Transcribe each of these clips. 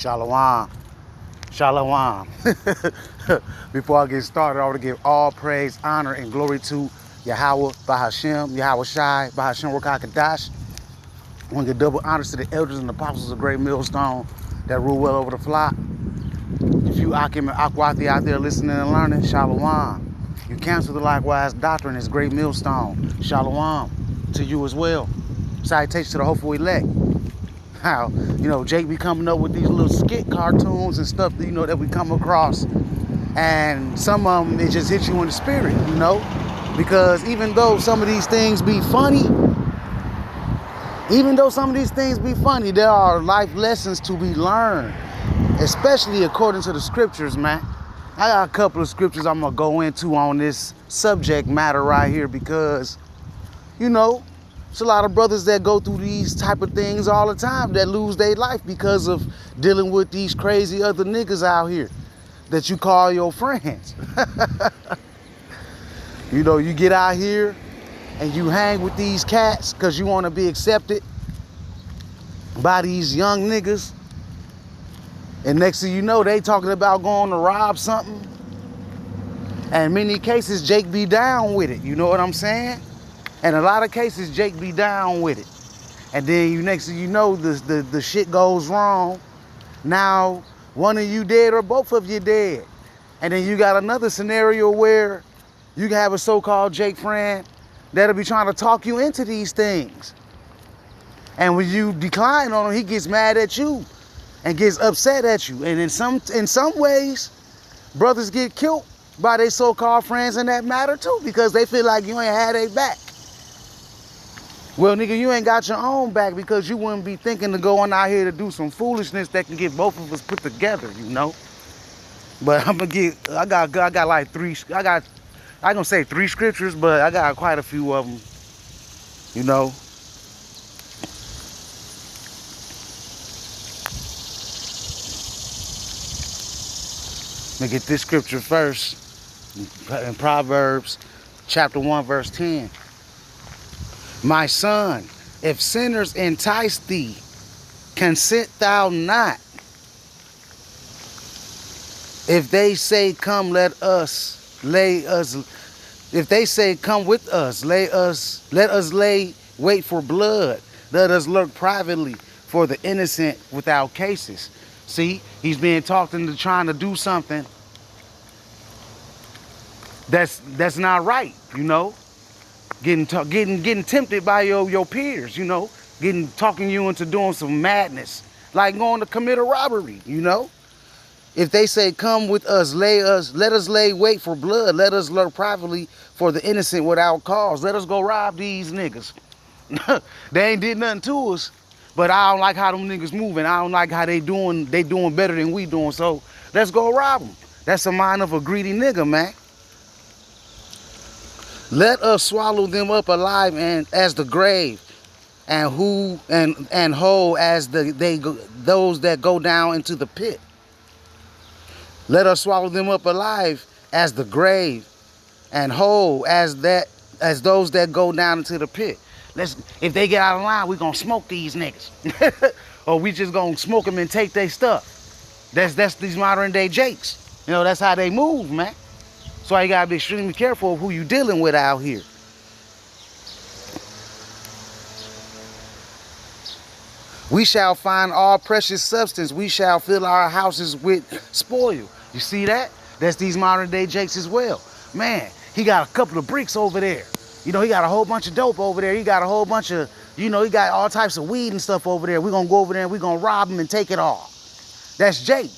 Shalom. Shalom. Before I get started, I want to give all praise, honor, and glory to Yahweh, Bahashem, Yahweh Shai, Bahashem Rakakadash. I want to give double honors to the elders and apostles of Great Millstone that rule well over the flock. If you Akim and Akwati out there listening and learning, Shalom. You cancel the likewise doctrine, it's Great Millstone. Shalom to you as well. Salutations to the hopeful elect. How, Jake be coming up with these little skit cartoons and stuff, that we come across. And some of them, it just hits you in the spirit, Because even though some of these things be funny, there are life lessons to be learned. Especially according to the scriptures, man. I got a couple of scriptures I'm going to go into on this subject matter right here because, it's a lot of brothers that go through these type of things all the time that lose their life because of dealing with these crazy other niggas out here that you call your friends. You get out here and you hang with these cats because you want to be accepted by these young niggas. And next thing you know, they talking about going to rob something. And in many cases, Jake be down with it. You know what I'm saying? And a lot of cases, Jake be down with it. And then next thing you know, the shit goes wrong. Now, one of you dead or both of you dead. And then you got another scenario where you can have a so-called Jake friend that'll be trying to talk you into these things. And when you decline on him, he gets mad at you and gets upset at you. And in some ways, brothers get killed by their so-called friends in that matter too, because they feel like you ain't had their back. Well, nigga, you ain't got your own back because you wouldn't be thinking to go on out here to do some foolishness that can get both of us put together, But I got like three, I ain't gonna say three scriptures, but I got quite a few of them, Let me get this scripture first. In Proverbs chapter 1, verse 10. My son, if sinners entice thee, consent thou not. If they say, come, let us lay us. If they say, come with us, let us lay wait for blood. Let us lurk privately for the innocent without cases. See, he's being talked into trying to do something that's not right, Getting tempted by your peers, talking you into doing some madness, like going to commit a robbery, If they say, come with us, let us lay wait for blood, let us lurk privately for the innocent without cause. Let us go rob these niggas. They ain't did nothing to us, but I don't like how them niggas moving. I don't like how they doing better than we doing, so let's go rob them. That's the mind of a greedy nigga, man. Let us swallow them up alive and as the grave, and whole as those that go down into the pit. Let us swallow them up alive as the grave, and whole as those that go down into the pit. If they get out of line, we gonna smoke these niggas, or we just gonna smoke them and take their stuff. That's these modern day Jakes. That's how they move, man. So you gotta be extremely careful of who you dealing with out here. We shall find all precious substance. We shall fill our houses with spoil. You see that? That's these modern day Jakes as well. Man, he got a couple of bricks over there. He got a whole bunch of dope over there. He got a whole bunch of, he got all types of weed and stuff over there. We're gonna go over there and we're gonna rob him and take it all. That's Jake.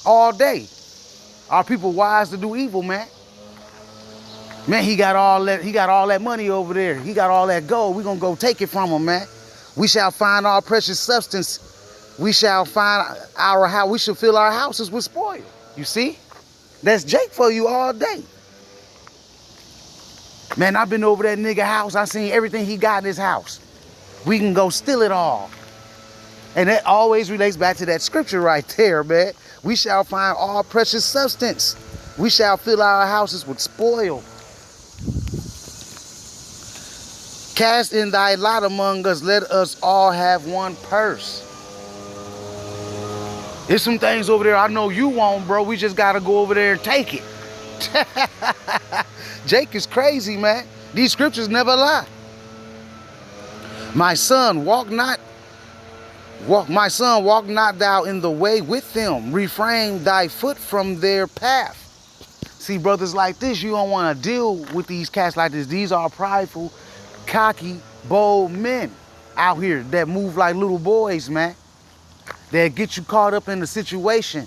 All day. Our people wise to do evil, man. Man, he got all that money over there. He got all that gold. We're gonna go take it from him, man. We shall find all precious substance. We shall find our house. We shall fill our houses with spoil. You see? That's Jake for you all day. Man, I've been over that nigga house. I seen everything he got in his house. We can go steal it all. And that always relates back to that scripture right there, man. We shall find all precious substance. We shall fill our houses with spoil. Cast in thy lot among us. Let us all have one purse. There's some things over there I know you want, bro. We just gotta go over there and take it. Jake is crazy, man. These scriptures never lie. My son, walk not thou in the way with them. Refrain thy foot from their path. See, brothers like this, you don't want to deal with these cats like this. These are prideful, cocky, bold men out here that move like little boys, man. That get you caught up in the situation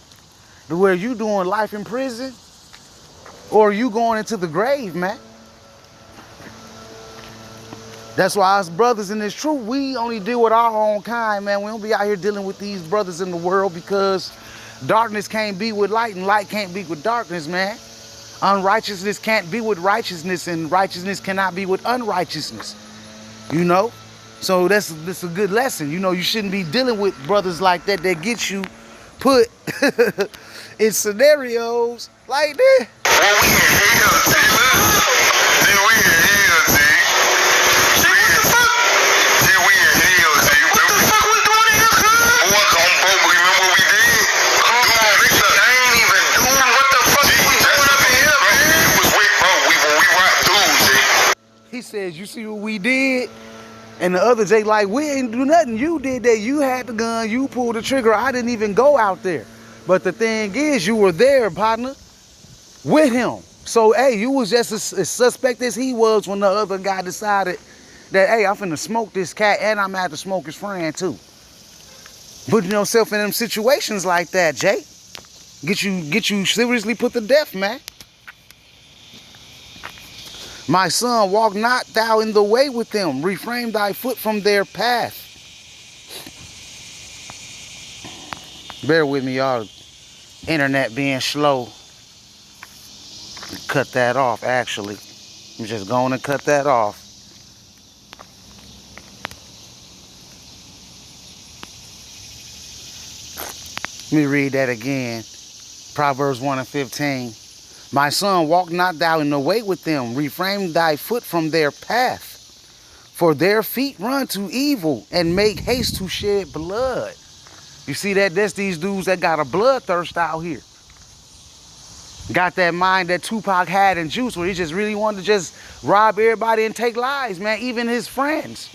to where you doing life in prison or you going into the grave, man. That's why us brothers in this truth, we only deal with our own kind, man. We don't be out here dealing with these brothers in the world because darkness can't be with light and light can't be with darkness, man. Unrighteousness can't be with righteousness and righteousness cannot be with unrighteousness, you know? So that's a good lesson. You know, you shouldn't be dealing with brothers like that get you put in scenarios like this. Well, we in hell, G. Then we in hell, G. G, what the fuck? G, we in hell, G. What the fuck we doing in here, cuz? Boy, come boat, remember what we did? Come on, bitch, I ain't even doing what the fuck we doing up in here, man. It was with, bro, when we rocked through, G. He says, you see what we did? And the other Jake like, we ain't do nothing. You did that. You had the gun. You pulled the trigger. I didn't even go out there. But the thing is, you were there, partner, with him. So, hey, you was just as suspect as he was when the other guy decided that, hey, I'm finna smoke this cat and I'm gonna have to smoke his friend too. Putting yourself in them situations like that, Jake, get you seriously put to death, man. My son, walk not thou in the way with them. Refrain thy foot from their path. Bear with me, y'all. Internet being slow. Cut that off, actually. I'm just going to cut that off. Let me read that again. Proverbs 1:15. My son, walk not thou in the way with them. Refrain thy foot from their path. For their feet run to evil and make haste to shed blood. You see that? That's these dudes that got a bloodthirst out here. Got that mind that Tupac had in Juice where he just really wanted to just rob everybody and take lives, man, even his friends.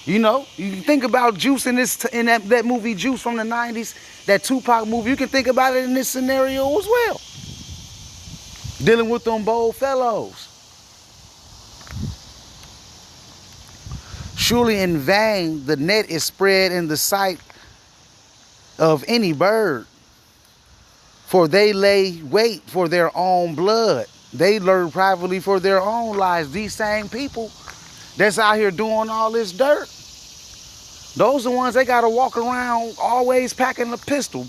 You know, you think about Juice in that movie Juice from the 90s, that Tupac movie, you can think about it in this scenario as well. Dealing with them bold fellows. Surely in vain the net is spread in the sight of any bird, for they lay wait for their own blood. They lurk privately for their own lives. These same people that's out here doing all this dirt, those are the ones they gotta walk around always packing a pistol,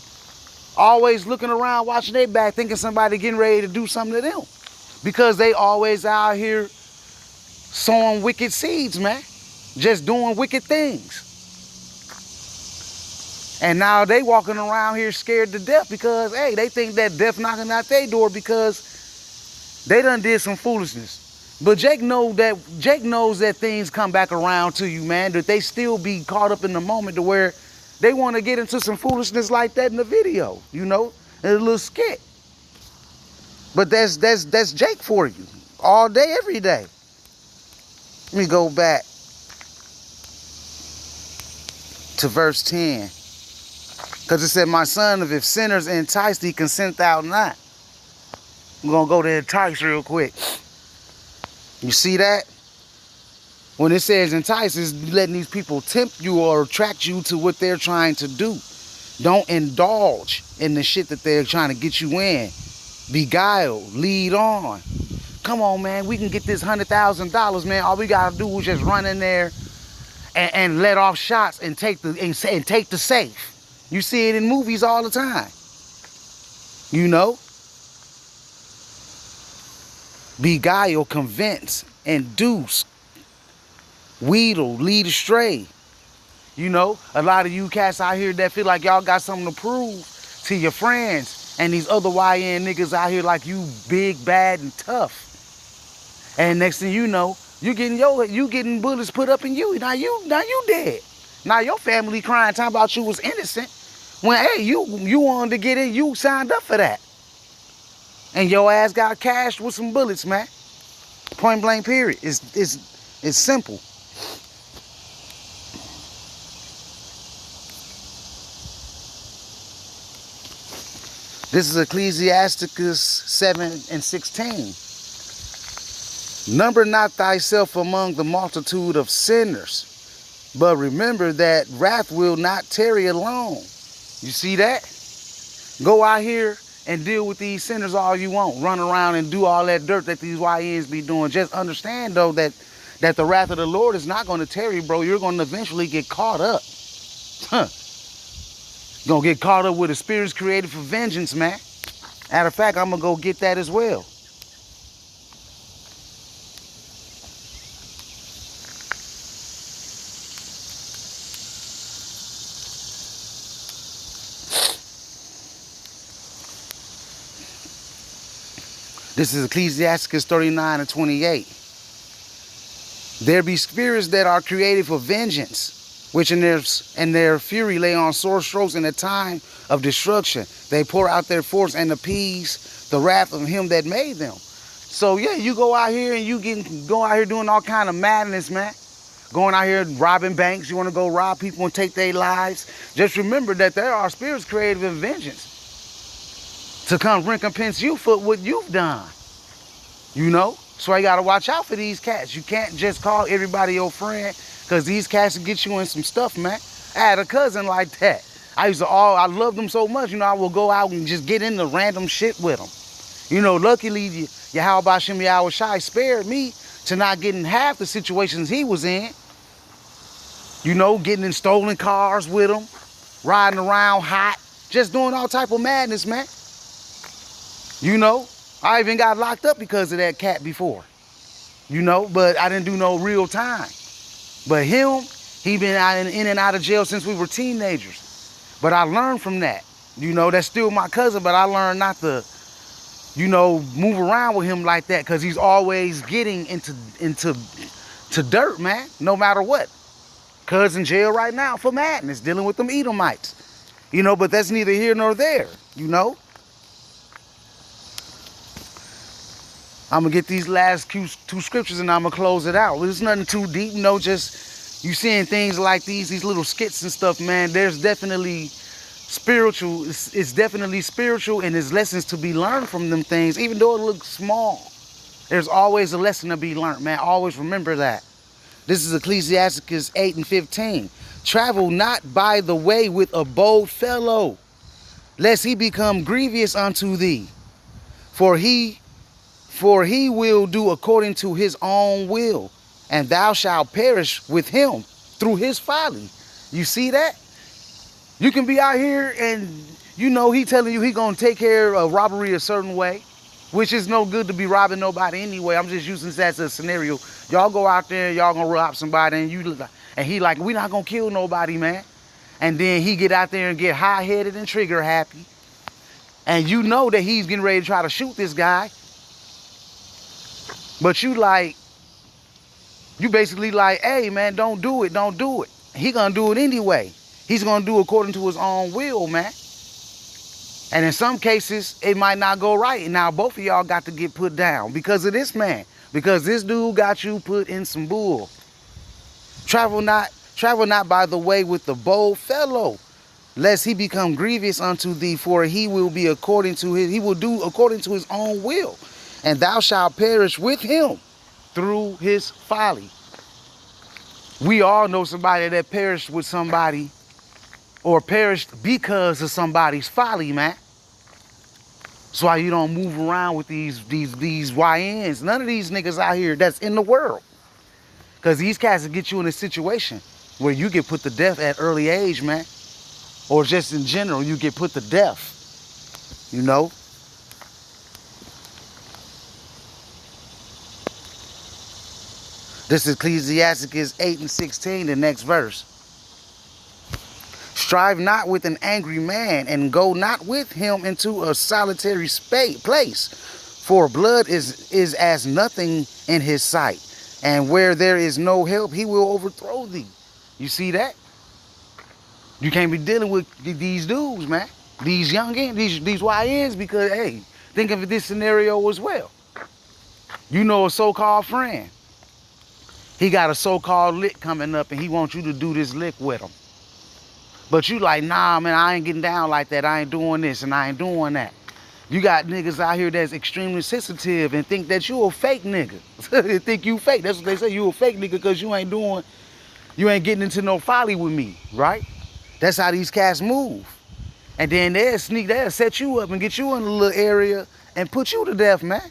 always looking around, watching their back, thinking somebody getting ready to do something to them. Because they always out here sowing wicked seeds, man. Just doing wicked things. And now they walking around here scared to death because, hey, they think that death knocking out their door because they done did some foolishness. But Jake knows that things come back around to you, man, that they still be caught up in the moment to where they want to get into some foolishness like that in the video, you know, in a little skit. But that's Jake for you, all day, every day. Let me go back to verse 10. Because it said, my son, if sinners entice thee, consent thou not. We're going to go to entice real quick. You see that? When it says entice, it's letting these people tempt you or attract you to what they're trying to do. Don't indulge in the shit that they're trying to get you in. Beguile, lead on. Come on, man, we can get this $100,000, man. All we got to do is just run in there and let off shots and take the safe. You see it in movies all the time. You know? Beguile, convince, induce, wheedle, lead astray. You know, a lot of you cats out here that feel like y'all got something to prove to your friends and these other YN niggas out here like you big, bad, and tough. And next thing you know, you getting bullets put up in you. Now you dead. Now your family crying, talking about you was innocent. When, hey, you wanted to get in, you signed up for that. And your ass got cashed with some bullets, man. Point blank, period. It's simple. This is Ecclesiasticus 7:16. Number not thyself among the multitude of sinners, but remember that wrath will not tarry alone. You see that? Go out here and deal with these sinners all you want. Run around and do all that dirt that these YNs be doing. Just understand, though, that the wrath of the Lord is not going to tarry, bro. You're going to eventually get caught up. Huh. You're going to get caught up with the spirits created for vengeance, man. Matter of fact, I'm going to go get that as well. This is Ecclesiasticus 39:28. There be spirits that are created for vengeance, which in their fury lay on sore strokes in the time of destruction. They pour out their force and appease the wrath of him that made them. So yeah, you go out here and go out here doing all kind of madness, man. Going out here robbing banks. You want to go rob people and take their lives. Just remember that there are spirits created in vengeance to come recompense you for what you've done. You know? So you got to watch out for these cats. You can't just call everybody your friend, because these cats will get you in some stuff, man. I had a cousin like that. I loved them so much, you know, I will go out and just get into random shit with them. You know, luckily, Yahweh Shem Yahweh Shai spared me to not get in half the situations he was in. You know, getting in stolen cars with him, riding around hot, just doing all type of madness, man. You know, I even got locked up because of that cat before. You know, but I didn't do no real time. But him, he been in and out of jail since we were teenagers. But I learned from that. You know, that's still my cousin, but I learned not to, you know, move around with him like that, because he's always getting into dirt, man, no matter what. Cuz in jail right now for madness, dealing with them Edomites. You know, but that's neither here nor there, you know. I'm going to get these last two scriptures and I'm going to close it out. There's nothing too deep, you know, just you seeing things like these little skits and stuff, man. There's definitely spiritual. It's definitely spiritual, and there's lessons to be learned from them things, even though it looks small. There's always a lesson to be learned, man. Always remember that. This is Ecclesiasticus 8:15. Travel not by the way with a bold fellow, lest he become grievous unto thee. For he will do according to his own will, and thou shalt perish with him through his folly. You see that? You can be out here and, you know, he telling you he gonna take care of robbery a certain way, which is no good to be robbing nobody anyway. I'm just using this as a scenario. Y'all go out there, y'all gonna rob somebody, and he like, we not gonna kill nobody, man. And then he get out there and get high-headed and trigger happy. And you know that he's getting ready to try to shoot this guy. But you basically like, hey, man, don't do it. Don't do it. He gonna do it anyway. He's gonna do according to his own will, man. And in some cases, it might not go right. And now both of y'all got to get put down because of this man. Because this dude got you put in some bull. Travel not by the way with the bold fellow, lest he become grievous unto thee, for he will do according to his own will. And thou shalt perish with him through his folly. We all know somebody that perished with somebody, or perished because of somebody's folly, man. That's why you don't move around with these YNs. None of these niggas out here that's in the world. Because these cats will get you in a situation where you get put to death at early age, man. Or just in general, you get put to death. You know? This is Ecclesiasticus 8:16, the next verse. Strive not with an angry man, and go not with him into a solitary place, for blood is as nothing in his sight, and where there is no help, he will overthrow thee. You see that? You can't be dealing with these dudes, man. These youngins, these YNs, because, hey, think of this scenario as well. You know a so-called friend. He got a so-called lick coming up and he wants you to do this lick with him. But you like, nah, man, I ain't getting down like that. I ain't doing this and I ain't doing that. You got niggas out here that's extremely sensitive and think that you a fake nigga. They think you fake. That's what they say. You a fake nigga because you ain't getting into no folly with me, right? That's how these cats move. And then they'll set you up and get you in a little area and put you to death, man.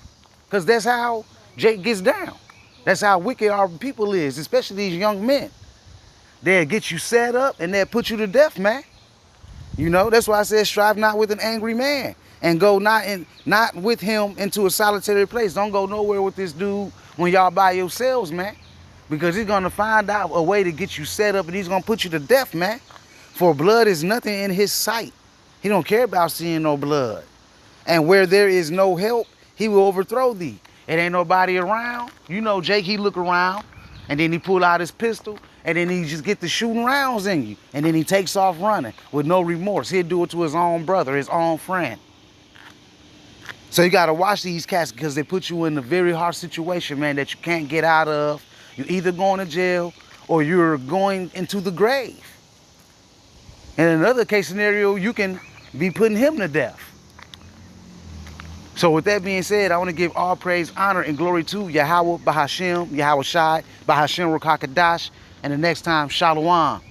Because that's how Jake gets down. That's how wicked our people is, especially these young men. They'll get you set up and they'll put you to death, man. You know, that's why I said strive not with an angry man. And go not with him into a solitary place. Don't go nowhere with this dude when y'all by yourselves, man. Because he's gonna find out a way to get you set up and he's gonna put you to death, man. For blood is nothing in his sight. He don't care about seeing no blood. And where there is no help, he will overthrow thee. It ain't nobody around. You know Jake, he look around and then he pull out his pistol and then he just get to shooting rounds in you. And then he takes off running with no remorse. He'll do it to his own brother, his own friend. So you gotta watch these cats because they put you in a very hard situation, man, that you can't get out of. You're either going to jail or you're going into the grave. And in another case scenario, you can be putting him to death. So with that being said, I want to give all praise, honor, and glory to Yahweh Bahashem, Yahweh Shai, Bahashem Rukakadash, and the next time, Shalom.